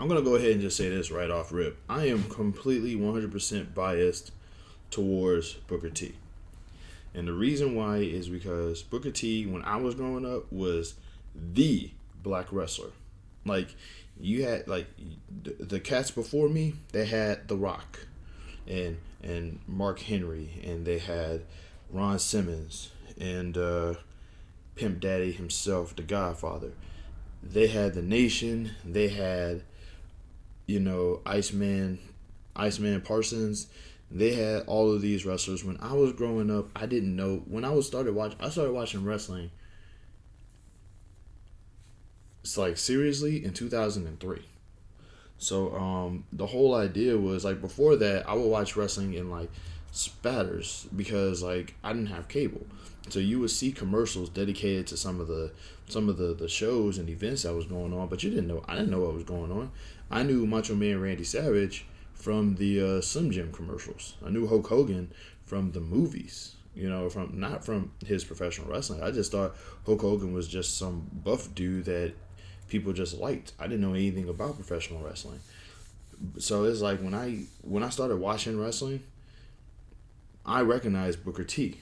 I'm gonna go ahead and just say this right off rip. I am completely 100% biased towards Booker T. And the reason why is because Booker T, when I was growing up, was the black wrestler. Like, you had like the cats before me, they had The Rock and Mark Henry, and they had Ron Simmons and Pimp Daddy himself, the Godfather. They had the Nation. They had Iceman Parsons. They had all of these wrestlers. When I was growing up, I didn't know. When I started watching wrestling. It's like seriously in 2003. So the whole idea was like before that I would watch wrestling in like spatters because like I didn't have cable. So you would see commercials dedicated to some of the shows and events that was going on, but you didn't know. I didn't know what was going on. I knew Macho Man Randy Savage from the Slim Jim commercials. I knew Hulk Hogan from the movies. From not from his professional wrestling. I just thought Hulk Hogan was just some buff dude that people just liked. I didn't know anything about professional wrestling. So it's like when I started watching wrestling, I recognized Booker T.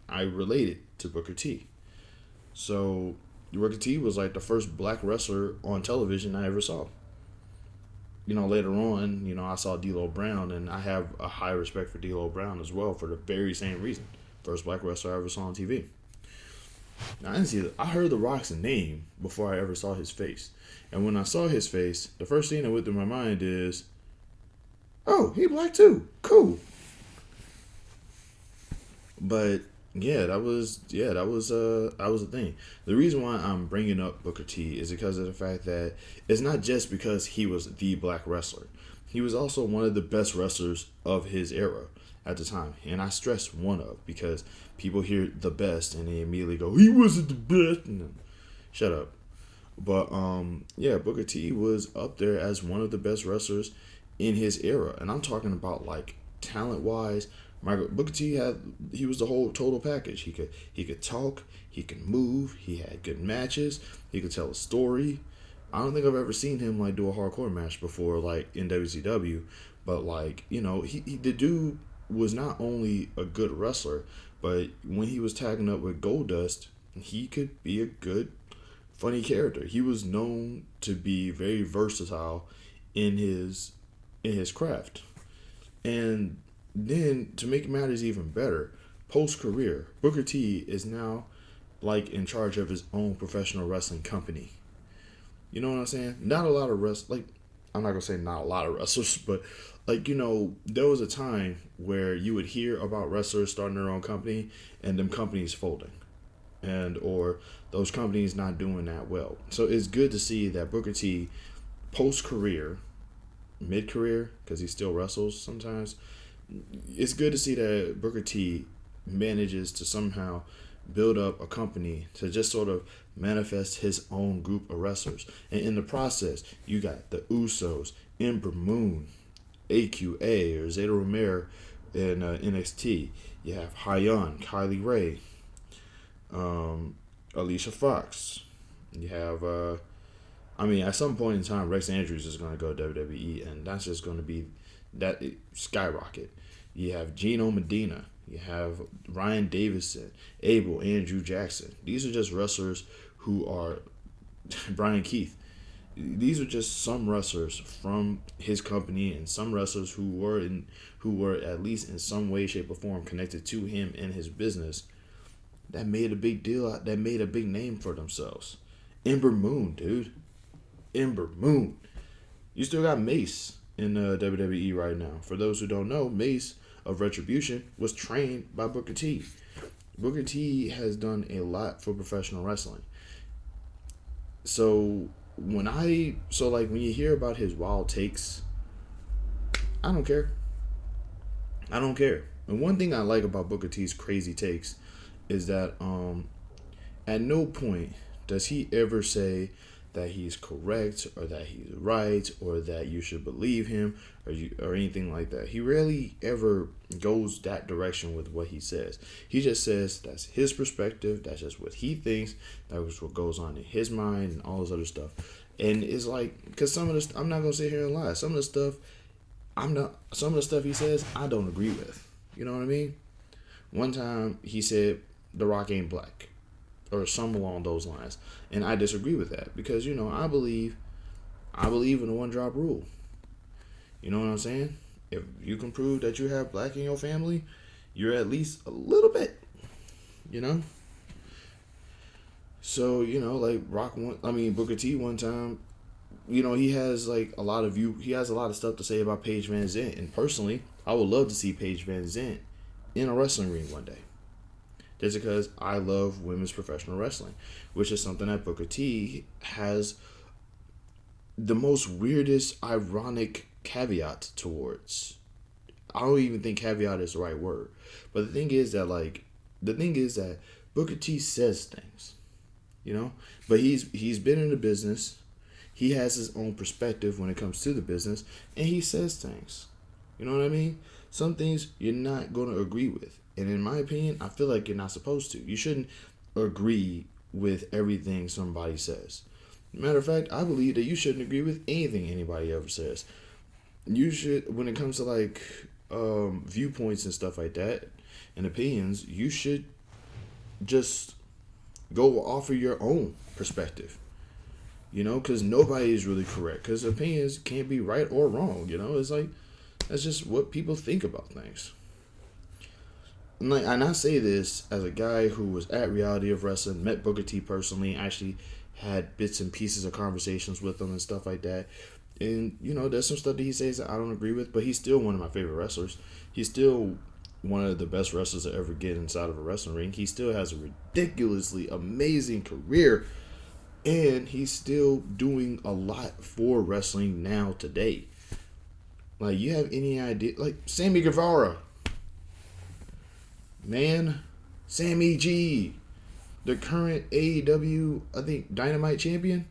I related to Booker T. So Booker T was like the first black wrestler on television I ever saw. Later on, I saw D'Lo Brown, and I have a high respect for D'Lo Brown as well for the very same reason. First black wrestler I ever saw on TV. Now, I didn't see. I heard The Rock's name before I ever saw his face, and when I saw his face, the first thing that went through my mind is, "Oh, he black too. Cool." But that was the thing. The reason why I'm bringing up Booker T is because of the fact that it's not just because he was the black wrestler. He was also one of the best wrestlers of his era at the time, and I stress one of because people hear the best and they immediately go, "He wasn't the best." No, shut up. But yeah, Booker T was up there as one of the best wrestlers in his era, and I'm talking about like talent wise. Michael Booker T he was the whole total package. He could talk, he could move, he had good matches, he could tell a story. I don't think I've ever seen him like do a hardcore match before, like in WCW, but like he the dude was not only a good wrestler, but when he was tagging up with Goldust, he could be a good funny character. He was known to be very versatile in his craft. And then to make matters even better, post career, Booker T is now like in charge of his own professional wrestling company. You know what I'm saying? Not a lot of like I'm not gonna say not a lot of wrestlers, but like there was a time where you would hear about wrestlers starting their own company and them companies folding and or those companies not doing that well. So it's good to see that Booker T post career, mid career, because he still wrestles sometimes. It's good to see that Booker T manages to somehow build up a company to just sort of manifest his own group of wrestlers. And in the process, you got the Usos, Ember Moon, AQA or Zeta Romero in NXT. You have Hyon, Kylie Ray, Alicia Fox. You have, at some point in time, Rex Andrews is going to go to WWE, and that's just going to be that skyrocket. You have Gino Medina. You have Ryan Davison, Abel, Andrew Jackson. These are just wrestlers who are Brian Keith. These are just some wrestlers from his company and some wrestlers who were at least in some way, shape, or form connected to him and his business that made a big deal, that made a big name for themselves. Ember Moon, dude. Ember Moon. You still got Mace in WWE right now. For those who don't know, Mace of Retribution was trained by Booker T. Booker T has done a lot for professional wrestling. So when you hear about his wild takes, I don't care. I don't care. And one thing I like about Booker T's crazy takes is that at no point does he ever say that he's correct or that he's right or that you should believe him or anything like that. He rarely ever goes that direction with what he says. He just says that's his perspective. That's just what he thinks. That was what goes on in his mind and all this other stuff. And it's like, because some of this, I'm not gonna sit here and lie. Some of the stuff he says, I don't agree with. You know what I mean? One time he said The Rock ain't black, or some along those lines, and I disagree with that because I believe in the one drop rule. You know what I'm saying? If you can prove that you have black in your family, you're at least a little bit. You know. So like Booker T one time, he has like a lot of he has a lot of stuff to say about Paige Van Zant, and personally, I would love to see Paige Van Zant in a wrestling ring one day. Just because I love women's professional wrestling, which is something that Booker T has the most weirdest, ironic caveat towards. I don't even think caveat is the right word, but the thing is that Booker T says things, but he's been in the business. He has his own perspective when it comes to the business, and he says things. You know what I mean? Some things you're not going to agree with. And in my opinion, I feel like you're not supposed to. You shouldn't agree with everything somebody says. Matter of fact, I believe that you shouldn't agree with anything anybody ever says. You should, when it comes to like viewpoints and stuff like that, and opinions, you should just go off of your own perspective. Because nobody is really correct. Because opinions can't be right or wrong. It's like, that's just what people think about things. And I say this as a guy who was at Reality of Wrestling, met Booker T personally, actually had bits and pieces of conversations with him and stuff like that. And, there's some stuff that he says that I don't agree with, but he's still one of my favorite wrestlers. He's still one of the best wrestlers to ever get inside of a wrestling ring. He still has a ridiculously amazing career. And he's still doing a lot for wrestling now today. Like, you have any idea? Like, Sammy Guevara. Man, Sammy G. The current AEW, I think, Dynamite champion.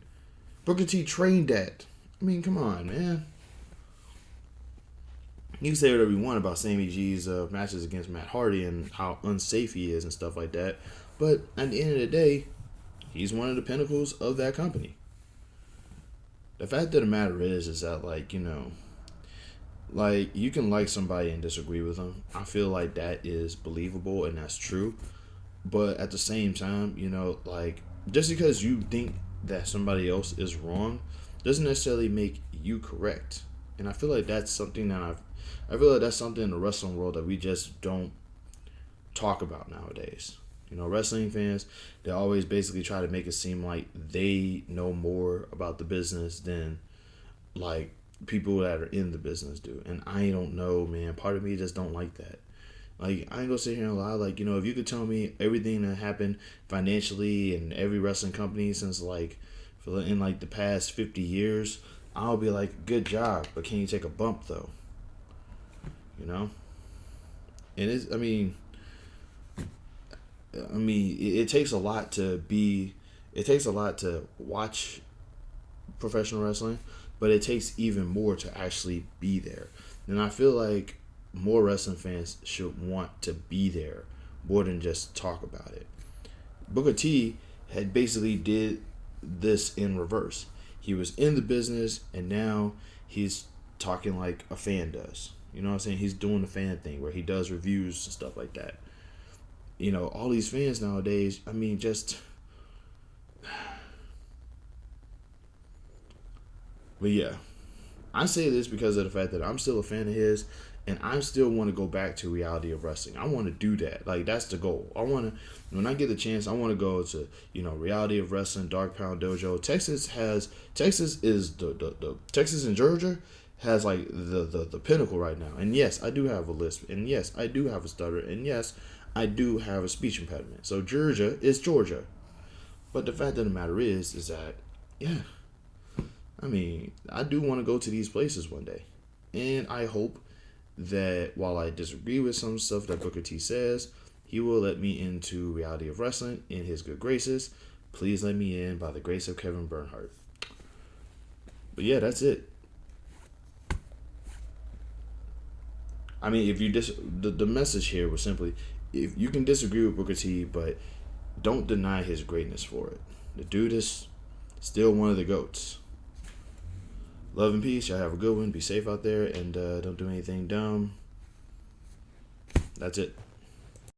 Booker T trained at. I mean, come on, man. You can say whatever you want about Sammy G's matches against Matt Hardy and how unsafe he is and stuff like that. But at the end of the day, he's one of the pinnacles of that company. The fact of the matter is that, you can like somebody and disagree with them. I feel like that is believable and that's true. But at the same time, just because you think that somebody else is wrong doesn't necessarily make you correct. And I feel like that's something that's something in the wrestling world that we just don't talk about nowadays. Wrestling fans, they always basically try to make it seem like they know more about the business than, like, people that are in the business do. And I don't know, man. Part of me just don't like that. Like, I ain't gonna sit here and lie. Like, if you could tell me everything that happened financially in every wrestling company since, in the past 50 years, I'll be like, good job. But can you take a bump, though? And it takes a lot to watch professional wrestling, but it takes even more to actually be there. And I feel like more wrestling fans should want to be there more than just talk about it. Booker T had basically did this in reverse. He was in the business, and now he's talking like a fan does. You know what I'm saying? He's doing the fan thing where he does reviews and stuff like that. All these fans nowadays, But yeah, I say this because of the fact that I'm still a fan of his, and I still want to go back to Reality of Wrestling. I want to do that. Like, that's the goal. When I get the chance, I want to go to, Reality of Wrestling, Dark Pound Dojo. Texas and Georgia has like the pinnacle right now. And yes, I do have a lisp, and yes, I do have a stutter, and yes, I do have a speech impediment. So Georgia is Georgia. But the fact of the matter is that, yeah, I do want to go to these places one day. And I hope that while I disagree with some stuff that Booker T says, he will let me into Reality of Wrestling in his good graces. Please let me in by the grace of Kevin Bernhardt. But yeah, that's it. If you the message here was simply, if you can disagree with Booker T, but don't deny his greatness for it. The dude is still one of the GOATs. Love and peace. Y'all have a good one. Be safe out there and don't do anything dumb. That's it.